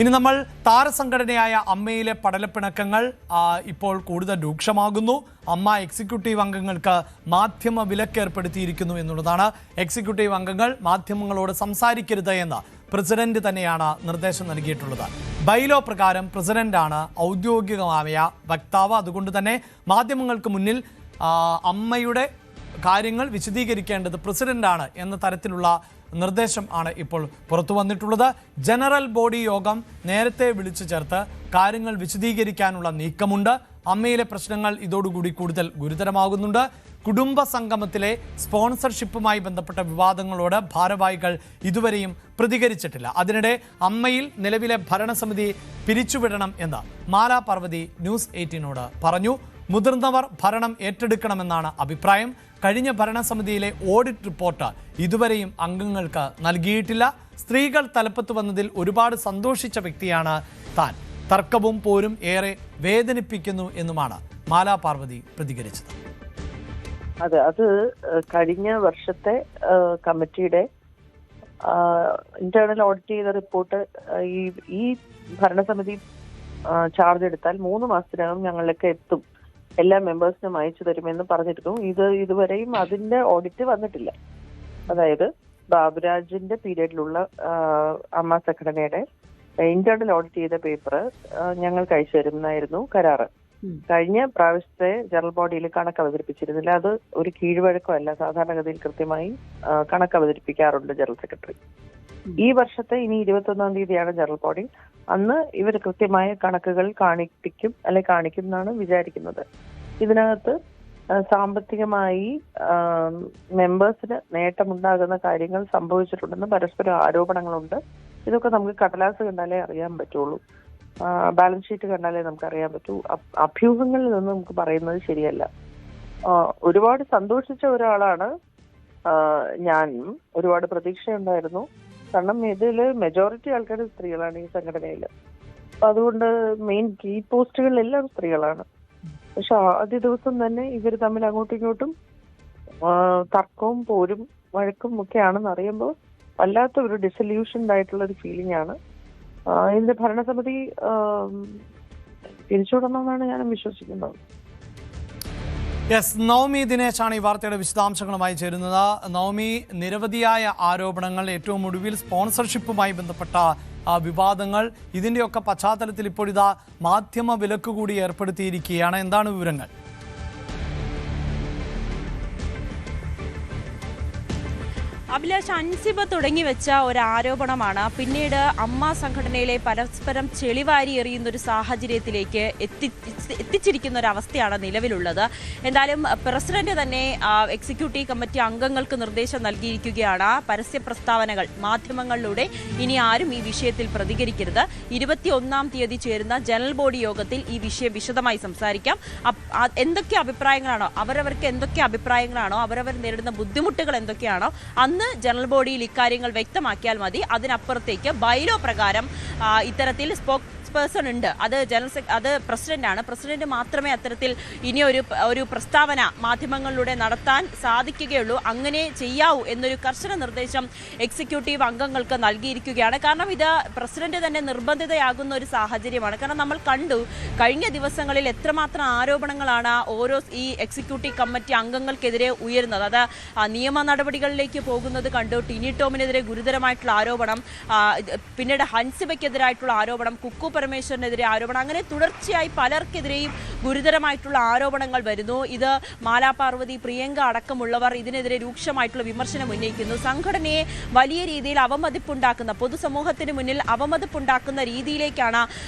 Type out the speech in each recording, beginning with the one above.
ഇനി നമ്മൾ താരസംഘടനയായ അമ്മയിലെ പടലപ്പിണക്കങ്ങൾ ഇപ്പോൾ കൂടുതൽ രൂക്ഷമാകുന്നു. അമ്മ എക്സിക്യൂട്ടീവ് അംഗങ്ങൾക്ക് മാധ്യമ വിലക്ക് ഏർപ്പെടുത്തിയിരിക്കുന്നു എന്നുള്ളതാണ്. എക്സിക്യൂട്ടീവ് അംഗങ്ങൾ മാധ്യമങ്ങളോട് സംസാരിക്കരുത് എന്ന് പ്രസിഡന്റ് തന്നെയാണ് നിർദ്ദേശം നൽകിയിട്ടുള്ളത്. ബൈലോ പ്രകാരം പ്രസിഡന്റാണ് ഔദ്യോഗികമായ വക്താവ്. അതുകൊണ്ട് തന്നെ മാധ്യമങ്ങൾക്ക് മുന്നിൽ അമ്മയുടെ കാര്യങ്ങൾ വിശദീകരിക്കേണ്ടത് പ്രസിഡന്റാണ് എന്ന തരത്തിലുള്ള നിർദ്ദേശം ആണ് ഇപ്പോൾ പുറത്തു വന്നിട്ടുള്ളത്. ജനറൽ ബോഡി യോഗം നേരത്തെ വിളിച്ചു ചേർത്ത് കാര്യങ്ങൾ വിശദീകരിക്കാനുള്ള നീക്കമുണ്ട്. അമ്മയിലെ പ്രശ്നങ്ങൾ ഇതോടുകൂടി കൂടുതൽ ഗുരുതരമാകുന്നുണ്ട്. കുടുംബ സംഗമത്തിലെ സ്പോൺസർഷിപ്പുമായി ബന്ധപ്പെട്ട വിവാദങ്ങളോട് ഭാരവാഹികൾ ഇതുവരെയും പ്രതികരിച്ചിട്ടില്ല. അതിനിടെ അമ്മയിൽ നിലവിലെ ഭരണസമിതി പിരിച്ചുവിടണം എന്ന് മാലാ പാർവതി ന്യൂസ് 18നോട് പറഞ്ഞു. മുതിർന്നവർ ഭരണം ഏറ്റെടുക്കണമെന്നാണ് അഭിപ്രായം. കഴിഞ്ഞ ഭരണസമിതിയിലെ ഓഡിറ്റ് റിപ്പോർട്ട് ഇതുവരെയും അംഗങ്ങൾക്ക് നൽകിയിട്ടില്ല. സ്ത്രീകൾ തലപ്പത്ത് വന്നതിൽ ഒരുപാട് സന്തോഷിച്ച വ്യക്തിയാണ് താൻ. തർക്കവും പോരും ഏറെ വേദനിപ്പിക്കുന്നു എന്നുമാണ് മാലാ പാർവതി പ്രതികരിച്ചത്. അതെ, അത് കഴിഞ്ഞ വർഷത്തെ കമ്മിറ്റിയുടെ ഇന്റേണൽ ഓഡിറ്റ് ചെയ്ത റിപ്പോർട്ട് ഈ ഭരണസമിതി ചാർജ് എടുത്താൽ 3 മാസത്തിനകം ഞങ്ങളിലേക്ക് എത്തും, എല്ലാ മെമ്പേഴ്സിനും അയച്ചു തരുമെന്ന് പറഞ്ഞിരുന്നു. ഇതുവരെയും അതിന്റെ ഓഡിറ്റ് വന്നിട്ടില്ല. അതായത് ബാബുരാജിന്റെ പീരീഡിലുള്ള അമ്മ സംഘടനയുടെ ഇന്റേണൽ ഓഡിറ്റ് ചെയ്ത പേപ്പർ ഞങ്ങൾക്ക് അയച്ചു തരുമെന്നായിരുന്നു കരാറ്. കഴിഞ്ഞ പ്രാവശ്യത്തെ ജനറൽ ബോഡിയിൽ കണക്ക് അവതരിപ്പിച്ചിരുന്നില്ല. അത് ഒരു കീഴ്വഴക്കമല്ല, സാധാരണഗതിയിൽ കൃത്യമായി കണക്ക് അവതരിപ്പിക്കാറുണ്ട് ജനറൽ സെക്രട്ടറി. ഈ വർഷത്തെ ഇനി 21-ാം തീയതിയാണ് ജനറൽ ബോഡി. അന്ന് ഇവർ കൃത്യമായ കണക്കുകൾ കാണിപ്പിക്കും, അല്ലെ കാണിക്കും എന്നാണ് വിചാരിക്കുന്നത്. ഇതിനകത്ത് സാമ്പത്തികമായി മെമ്പേഴ്സിന് നേട്ടമുണ്ടാകുന്ന കാര്യങ്ങൾ സംഭവിച്ചിട്ടുണ്ടെന്ന് പരസ്പരം ആരോപണങ്ങളുണ്ട്. ഇതൊക്കെ നമുക്ക് കടലാസ് കണ്ടാലേ അറിയാൻ പറ്റുള്ളൂ, ബാലൻസ് ഷീറ്റ് കണ്ടാലേ നമുക്ക് അറിയാൻ പറ്റൂ. അഭ്യൂഹങ്ങളിൽ നിന്ന് നമുക്ക് പറയുന്നത് ശരിയല്ല. ഒരുപാട് സന്തോഷിച്ച ഒരാളാണ് ഞാൻ. ഒരുപാട് പ്രതീക്ഷയുണ്ടായിരുന്നു. കാരണം ഇതില് മെജോറിറ്റി ആൾക്കാർ സ്ത്രീകളാണ് ഈ സംഘടനയിൽ. അപ്പൊ അതുകൊണ്ട് മെയിൻ കീ പോസ്റ്റുകളിലെല്ലാം സ്ത്രീകളാണ്. പക്ഷെ ആദ്യ ദിവസം തന്നെ ഇവർ തമ്മിൽ അങ്ങോട്ടും ഇങ്ങോട്ടും തർക്കവും പോരും വഴക്കും ഒക്കെയാണെന്ന് അറിയുമ്പോൾ വല്ലാത്ത ഒരു ഡിസല്യൂഷൻഡ് ആയിട്ടുള്ള ഒരു ഫീലിംഗ് ആണ്. ഇതിന്റെ ഭരണസമിതി തിരിച്ചുവിടണമെന്നാണ് ഞാൻ വിശ്വസിക്കുന്നത്. നവമി ദിനേശാണ് ഈ വാർത്തയുടെ വിശദാംശങ്ങളുമായി ചേരുന്നത്. നവമി, നിരവധിയായ ആരോപണങ്ങൾ, ഏറ്റവും ഒടുവിൽ സ്പോൺസർഷിപ്പുമായി ബന്ധപ്പെട്ട വിവാദങ്ങൾ, ഇതിൻ്റെയൊക്കെ പശ്ചാത്തലത്തിൽ ഇപ്പോഴിതാ മാധ്യമ വിലക്ക് കൂടി ഏർപ്പെടുത്തിയിരിക്കുകയാണ്. എന്താണ് വിവരങ്ങൾ? അഭിലാഷ്, അൻസിബ തുടങ്ങി വെച്ച ഒരു ആരോപണമാണ് പിന്നീട് അമ്മ സംഘടനയിലെ പരസ്പരം ചെളിവാരി എറിയുന്ന ഒരു സാഹചര്യത്തിലേക്ക് എത്തിച്ചിരിക്കുന്ന ഒരു അവസ്ഥയാണ് നിലവിലുള്ളത്. എന്തായാലും പ്രസിഡന്റ് തന്നെ എക്സിക്യൂട്ടീവ് കമ്മിറ്റി അംഗങ്ങൾക്ക് നിർദ്ദേശം നൽകിയിരിക്കുകയാണ്. പരസ്യ പ്രസ്താവനകൾ മാധ്യമങ്ങളിലൂടെ ഇനി ആരും ഈ വിഷയത്തിൽ പ്രതികരിക്കരുത്. 21-ാം തീയതി ചേരുന്ന ജനറൽ ബോഡി യോഗത്തിൽ ഈ വിഷയം വിശദമായി സംസാരിക്കാം. എന്തൊക്കെ അഭിപ്രായങ്ങളാണോ അവരവർ നേരിടുന്ന ബുദ്ധിമുട്ടുകൾ എന്തൊക്കെയാണോ അന്ന് ജനറൽ ബോഡിയിൽ ഇക്കാര്യങ്ങൾ വ്യക്തമാക്കിയാൽ മതി. അതിനപ്പുറത്തേക്ക് ബൈലോ പ്രകാരം ഇത്തരത്തിൽ പേഴ്സൺ ഉണ്ട്, അത് പ്രസിഡന്റാണ്. പ്രസിഡന്റ് മാത്രമേ അത്തരത്തിൽ ഇനി ഒരു പ്രസ്താവന മാധ്യമങ്ങളിലൂടെ നടത്താൻ സാധിക്കുകയുള്ളൂ, അങ്ങനെ ചെയ്യാവൂ എന്നൊരു കർശന നിർദ്ദേശം എക്സിക്യൂട്ടീവ് അംഗങ്ങൾക്ക് നൽകിയിരിക്കുകയാണ്. കാരണം ഇത് പ്രസിഡന്റ് തന്നെ നിർബന്ധിതയാകുന്ന ഒരു സാഹചര്യമാണ്. കാരണം നമ്മൾ കണ്ടു കഴിഞ്ഞ ദിവസങ്ങളിൽ എത്രമാത്രം ആരോപണങ്ങളാണ് ഓരോ ഈ എക്സിക്യൂട്ടീവ് കമ്മിറ്റി അംഗങ്ങൾക്കെതിരെ ഉയരുന്നത്. അത് നിയമ നടപടികളിലേക്ക് പോകുന്നത് കണ്ടു. ടിനി ടോമിനെതിരെ ഗുരുതരമായിട്ടുള്ള ആരോപണം, പിന്നീട് ഹൻസിബയ്ക്കെതിരായിട്ടുള്ള ആരോപണം, കുക്കു പരമേശ്വരനെതിരെ ആരോപണം, അങ്ങനെ തുടർച്ചയായി പലർക്കെതിരെയും ഗുരുതരമായിട്ടുള്ള ആരോപണങ്ങൾ വരുന്നു. ഇത് മാലാ പാർവതി, പ്രിയങ്ക അടക്കമുള്ളവർ ഇതിനെതിരെ രൂക്ഷമായിട്ടുള്ള വിമർശനം ഉന്നയിക്കുന്നു. സംഘടനയെ വലിയ രീതിയിൽ അവമതിപ്പുണ്ടാക്കുന്ന, പൊതുസമൂഹത്തിന് മുന്നിൽ അവമതിപ്പുണ്ടാക്കുന്ന രീതിയിലേക്കാണ്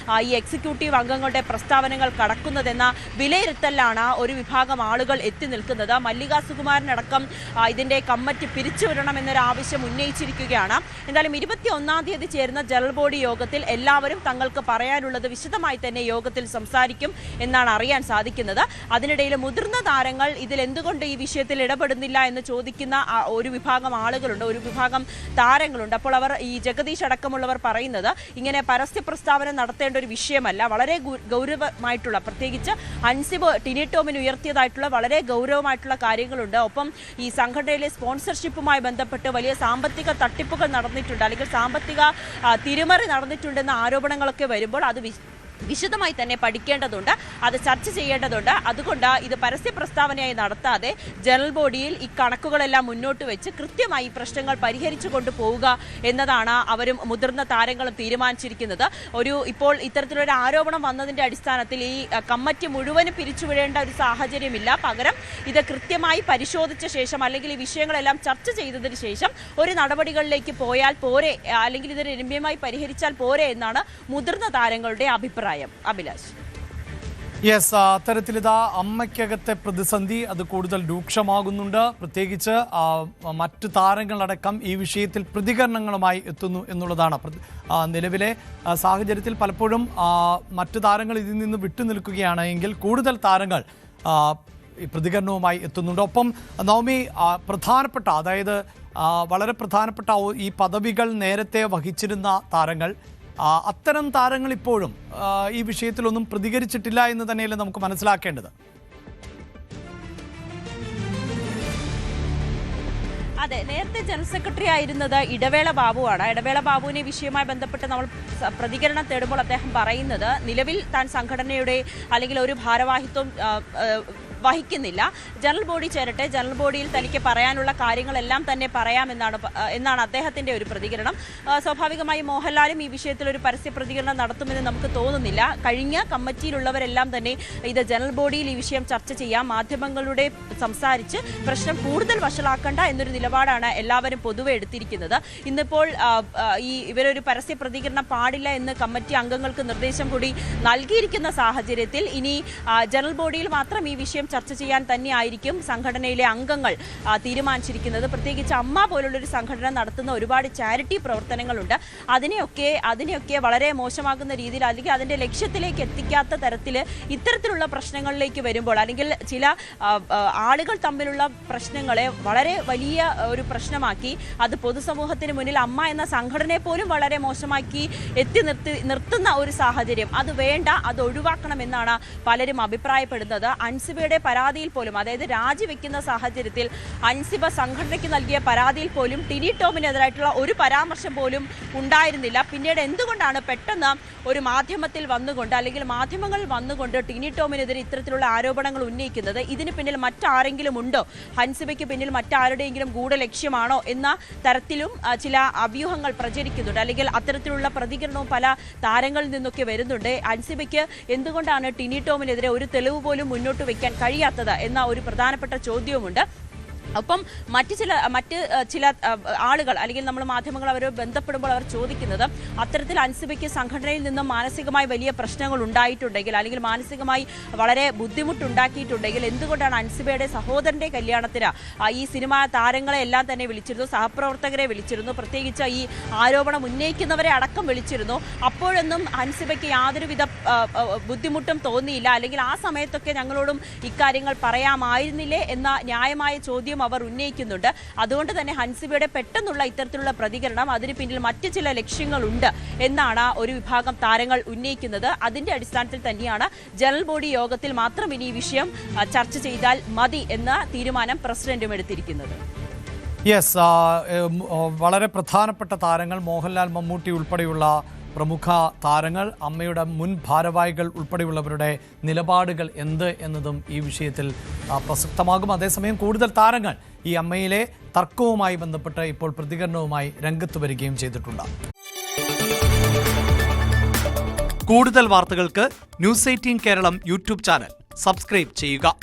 ഈ എക്സിക്യൂട്ടീവ് അംഗങ്ങളുടെ പ്രസ്താവനകൾ കടക്കുന്നതെന്ന വിലയിരുത്തലാണ് ഒരു വിഭാഗം ആളുകൾ എത്തി നിൽക്കുന്നത്. മല്ലിക സുകുമാരനടക്കം ഇതിന്റെ കമ്മിറ്റി പിരിച്ചുവിടണമെന്നൊരു ആവശ്യം ഉന്നയിച്ചിരിക്കുകയാണ്. എന്തായാലും 21-ാം തീയതി ചേരുന്ന ജനറൽ ബോഡി യോഗത്തിൽ എല്ലാവരും തങ്ങൾക്ക് പറയാനുള്ളത് വിശദമായി തന്നെ യോഗത്തിൽ സംസാരിക്കും എന്നാണ് അറിയാൻ സാധിക്കുന്നത്. അതിനിടയിൽ മുതിർന്ന താരങ്ങൾ ഇതിൽ എന്തുകൊണ്ട് ഈ വിഷയത്തിൽ ഇടപെടുന്നില്ല എന്ന് ചോദിക്കുന്ന ഒരു വിഭാഗം ആളുകളുണ്ട്, ഒരു വിഭാഗം താരങ്ങളുണ്ട്. അപ്പോൾ അവർ ഈ ജഗദീഷ് അടക്കമുള്ളവർ പറയുന്നത് ഇങ്ങനെ പരസ്യ പ്രസ്താവന നടത്തേണ്ട ഒരു വിഷയമല്ല, വളരെ ഗൗരവമായിട്ടുള്ള, പ്രത്യേകിച്ച് അൻസിബ് ടിനി ടോമിന് ഉയർത്തിയതായിട്ടുള്ള വളരെ ഗൗരവമായിട്ടുള്ള കാര്യങ്ങളുണ്ട്. ഒപ്പം ഈ സംഘടനയിലെ സ്പോൺസർഷിപ്പുമായി ബന്ധപ്പെട്ട് വലിയ സാമ്പത്തിക തട്ടിപ്പുകൾ നടന്നിട്ടുണ്ട്, അല്ലെങ്കിൽ സാമ്പത്തിക തിരിമറി നടന്നിട്ടുണ്ടെന്ന ആരോപണങ്ങളൊക്കെ വരുമ്പോൾ അത് വിശദമായി തന്നെ പഠിക്കേണ്ടതുണ്ട്, അത് ചർച്ച ചെയ്യേണ്ടതുണ്ട്. അതുകൊണ്ട് ഇത് പരസ്യ പ്രസ്താവനയായി നടത്താതെ ജനറൽ ബോഡിയിൽ ഈ കണക്കുകളെല്ലാം മുന്നോട്ട് വെച്ച് കൃത്യമായി പ്രശ്നങ്ങൾ പരിഹരിച്ചു കൊണ്ടുപോവുക എന്നതാണ് അവരും മുതിർന്ന താരങ്ങളും തീരുമാനിച്ചിരിക്കുന്നത്. ഇപ്പോൾ ഇത്തരത്തിലൊരു ആരോപണം വന്നതിന്റെ അടിസ്ഥാനത്തിൽ ഈ കമ്മിറ്റി മുഴുവനും പിരിച്ചുവിടേണ്ട ഒരു സാഹചര്യമില്ല. പകരം ഇത് കൃത്യമായി പരിശോധിച്ച ശേഷം, അല്ലെങ്കിൽ ഈ വിഷയങ്ങളെല്ലാം ചർച്ച ചെയ്തതിന് ശേഷം ഒരു നടപടികളിലേക്ക് പോയാൽ പോരെ, അല്ലെങ്കിൽ ഇത് രമ്യമായി പരിഹരിച്ചാൽ പോരെ എന്നാണ് മുതിർന്ന താരങ്ങളുടെ അഭിപ്രായം. അഭിലാഷ്. യെസ്, അത്തരത്തിലിതാ അമ്മയ്ക്കകത്തെ പ്രതിസന്ധി അത് കൂടുതൽ രൂക്ഷമാകുന്നുണ്ട്. പ്രത്യേകിച്ച് മറ്റു താരങ്ങളടക്കം ഈ വിഷയത്തിൽ പ്രതികരണങ്ങളുമായി എത്തുന്നു എന്നുള്ളതാണ്. നിലവിലെ സാഹചര്യത്തിൽ പലപ്പോഴും മറ്റു താരങ്ങൾ ഇതിൽ നിന്ന് വിട്ടുനിൽക്കുകയാണ് എങ്കിൽ കൂടുതൽ താരങ്ങൾ പ്രതികരണവുമായി എത്തുന്നുണ്ട്. ഒപ്പം നവമി, പ്രധാനപ്പെട്ട, അതായത് വളരെ പ്രധാനപ്പെട്ട ഈ പദവികൾ നേരത്തെ വഹിച്ചിരുന്ന താരങ്ങൾ, അത്തരം താരങ്ങൾ ഇപ്പോഴും ഈ വിഷയത്തിലൊന്നും പ്രതികരിച്ചിട്ടില്ല എന്ന് തന്നെയല്ലേ നമുക്ക് മനസ്സിലാക്കേണ്ടത്? അതെ, നേരത്തെ ജനറൽ സെക്രട്ടറി ആയിരുന്നത് ഇടവേള ബാബുവാണ്. ഇടവേള ബാബുവിനെ വിഷയവുമായി ബന്ധപ്പെട്ട് നമ്മൾ പ്രതികരണം തേടുമ്പോൾ അദ്ദേഹം പറയുന്നത് നിലവിൽ താൻ സംഘടനയുടെ അല്ലെങ്കിൽ ഒരു ഭാരവാഹിത്വം വഹിക്കുന്നില്ല, ജനറൽ ബോഡി ചേരട്ടെ, ജനറൽ ബോഡിയിൽ തനിക്ക് പറയാനുള്ള കാര്യങ്ങളെല്ലാം തന്നെ പറയാമെന്നാണ് അദ്ദേഹത്തിന്റെ ഒരു പ്രതികരണം. സ്വാഭാവികമായും മോഹൻലാലും ഈ വിഷയത്തിൽ ഒരു പരസ്യ പ്രതികരണം നടത്തുമെന്ന് നമുക്ക് തോന്നുന്നില്ല. കഴിഞ്ഞ കമ്മിറ്റിയിലുള്ളവരെല്ലാം തന്നെ ഇത് ജനറൽ ബോഡിയിൽ ഈ വിഷയം ചർച്ച ചെയ്യാം, മാധ്യമങ്ങളുടെ സംസാരിച്ച് പ്രശ്നം കൂടുതൽ വഷളാക്കണ്ട എന്നൊരു നിലപാടാണ് എല്ലാവരും പൊതുവെ എടുത്തിരിക്കുന്നത്. ഇന്നിപ്പോൾ ഇവരൊരു പരസ്യ പ്രതികരണം പാടില്ല എന്ന് കമ്മിറ്റി അംഗങ്ങൾക്ക് നിർദ്ദേശം കൂടി നൽകിയിരിക്കുന്ന സാഹചര്യത്തിൽ ഇനി ജനറൽ ബോഡിയിൽ മാത്രം ഈ വിഷയം ചർച്ച ചെയ്യാൻ തന്നെയായിരിക്കും സംഘടനയിലെ അംഗങ്ങൾ തീരുമാനിച്ചിരിക്കുന്നത്. പ്രത്യേകിച്ച് അമ്മ പോലുള്ളൊരു സംഘടന നടത്തുന്ന ഒരുപാട് ചാരിറ്റി പ്രവർത്തനങ്ങളുണ്ട്. അതിനെയൊക്കെ വളരെ മോശമാകുന്ന രീതിയിൽ, അല്ലെങ്കിൽ അതിൻ്റെ ലക്ഷ്യത്തിലേക്ക് എത്തിക്കാത്ത തരത്തിൽ ഇത്തരത്തിലുള്ള പ്രശ്നങ്ങളിലേക്ക് വരുമ്പോൾ, അല്ലെങ്കിൽ ചില ആളുകൾ തമ്മിലുള്ള പ്രശ്നങ്ങളെ വളരെ വലിയ ഒരു പ്രശ്നമാക്കി അത് പൊതുസമൂഹത്തിന് മുന്നിൽ അമ്മ എന്ന സംഘടനയെ പോലും വളരെ മോശമാക്കി നിർത്തുന്ന ഒരു സാഹചര്യം, അത് വേണ്ട, അത് ഒഴിവാക്കണമെന്നാണ് പലരും അഭിപ്രായപ്പെടുന്നത്. അൻസിബയുടെ പരാതിയിൽ പോലും, അതായത് രാജിവെക്കുന്ന സാഹചര്യത്തിൽ അൻസിബ സംഘടനയ്ക്ക് നൽകിയ പരാതിയിൽ പോലും ടിനി ടോമിനെതിരായിട്ടുള്ള ഒരു പരാമർശം പോലും ഉണ്ടായിരുന്നില്ല. പിന്നീട് എന്തുകൊണ്ടാണ് പെട്ടെന്ന് ഒരു മാധ്യമത്തിൽ വന്നുകൊണ്ട്, അല്ലെങ്കിൽ മാധ്യമങ്ങളിൽ വന്നുകൊണ്ട് ടിനി ടോമിനെതിരെ ഇത്തരത്തിലുള്ള ആരോപണങ്ങൾ ഉന്നയിക്കുന്നത്? ഇതിന് പിന്നിൽ മറ്റാരെങ്കിലും ഉണ്ടോ? ഹൻസിബയ്ക്ക് പിന്നിൽ മറ്റാരുടെയെങ്കിലും ഗൂഢലക്ഷ്യമാണോ എന്ന തരത്തിലും ചില അഭ്യൂഹങ്ങൾ പ്രചരിക്കുന്നുണ്ട്, അല്ലെങ്കിൽ അത്തരത്തിലുള്ള പ്രതികരണവും പല താരങ്ങളിൽ നിന്നൊക്കെ വരുന്നുണ്ട്. ഹൻസിബയ്ക്ക് എന്തുകൊണ്ടാണ് ടിനി ടോമിനെതിരെ ഒരു തെളിവ് പോലും മുന്നോട്ട് വയ്ക്കാൻ കഴിയാത്തത് എന്ന ഒരു പ്രധാനപ്പെട്ട ചോദ്യവുമുണ്ട്. ഒപ്പം മറ്റ് ചില ആളുകൾ, അല്ലെങ്കിൽ നമ്മൾ മാധ്യമങ്ങൾ അവരെ ബന്ധപ്പെടുമ്പോൾ അവർ ചോദിക്കുന്നത്, അത്തരത്തിൽ അൻസിബയ്ക്ക് സംഘടനയിൽ നിന്നും മാനസികമായി വലിയ പ്രശ്നങ്ങൾ ഉണ്ടായിട്ടുണ്ടെങ്കിൽ, അല്ലെങ്കിൽ മാനസികമായി വളരെ ബുദ്ധിമുട്ടുണ്ടാക്കിയിട്ടുണ്ടെങ്കിൽ എന്തുകൊണ്ടാണ് അൻസിബയുടെ സഹോദരന്റെ കല്യാണത്തിന് ഈ സിനിമാ താരങ്ങളെ എല്ലാം തന്നെ വിളിച്ചിരുന്നു, സഹപ്രവർത്തകരെ വിളിച്ചിരുന്നു, പ്രത്യേകിച്ച് ഈ ആരോപണം ഉന്നയിക്കുന്നവരെ അടക്കം വിളിച്ചിരുന്നു. അപ്പോഴൊന്നും അൻസിബയ്ക്ക് യാതൊരുവിധ ബുദ്ധിമുട്ടും തോന്നിയില്ല, അല്ലെങ്കിൽ ആ സമയത്തൊക്കെ ഞങ്ങളോടും ഇക്കാര്യങ്ങൾ പറയാമായിരുന്നില്ലേ എന്ന ന്യായമായ ചോദ്യം അവർ ഉന്നയിക്കുന്നുണ്ട്. അതുകൊണ്ട് തന്നെ ഹൻസിബയുടെ പെട്ടെന്നുള്ള ഇത്തരത്തിലുള്ള പ്രതികരണം, അതിന് പിന്നിൽ മറ്റു ചില ലക്ഷ്യങ്ങളുണ്ട് എന്നാണ് ഒരു വിഭാഗം താരങ്ങൾ ഉന്നയിക്കുന്നത്. അതിന്റെ അടിസ്ഥാനത്തിൽ തന്നെയാണ് ജനറൽ ബോഡി യോഗത്തിൽ മാത്രം ഇനി ഈ വിഷയം ചർച്ച ചെയ്താൽ മതി എന്ന തീരുമാനം പ്രസിഡന്റും എടുത്തിരിക്കുന്നത്. യെസ്, വളരെ പ്രധാനപ്പെട്ട താരങ്ങൾ, മോഹൻലാൽ, മമ്മൂട്ടി ഉൾപ്പെടെയുള്ള പ്രമുഖ താരങ്ങൾ, അമ്മയുടെ മുൻ ഭാരവാഹികൾ ഉൾപ്പെടെയുള്ളവരുടെ നിലപാടുകൾ എന്ത് എന്നതും ഈ വിഷയത്തിൽ പ്രസക്തമാകും. അതേസമയം കൂടുതൽ താരങ്ങൾ ഈ അമ്മയിലെ തർക്കവുമായി ബന്ധപ്പെട്ട് ഇപ്പോൾ പ്രതികരണവുമായി രംഗത്ത് വരികയും ചെയ്തിട്ടുണ്ട്. കൂടുതൽ വാർത്തകൾക്ക് news 18 Keralam YouTube channel subscribe ചെയ്യുക.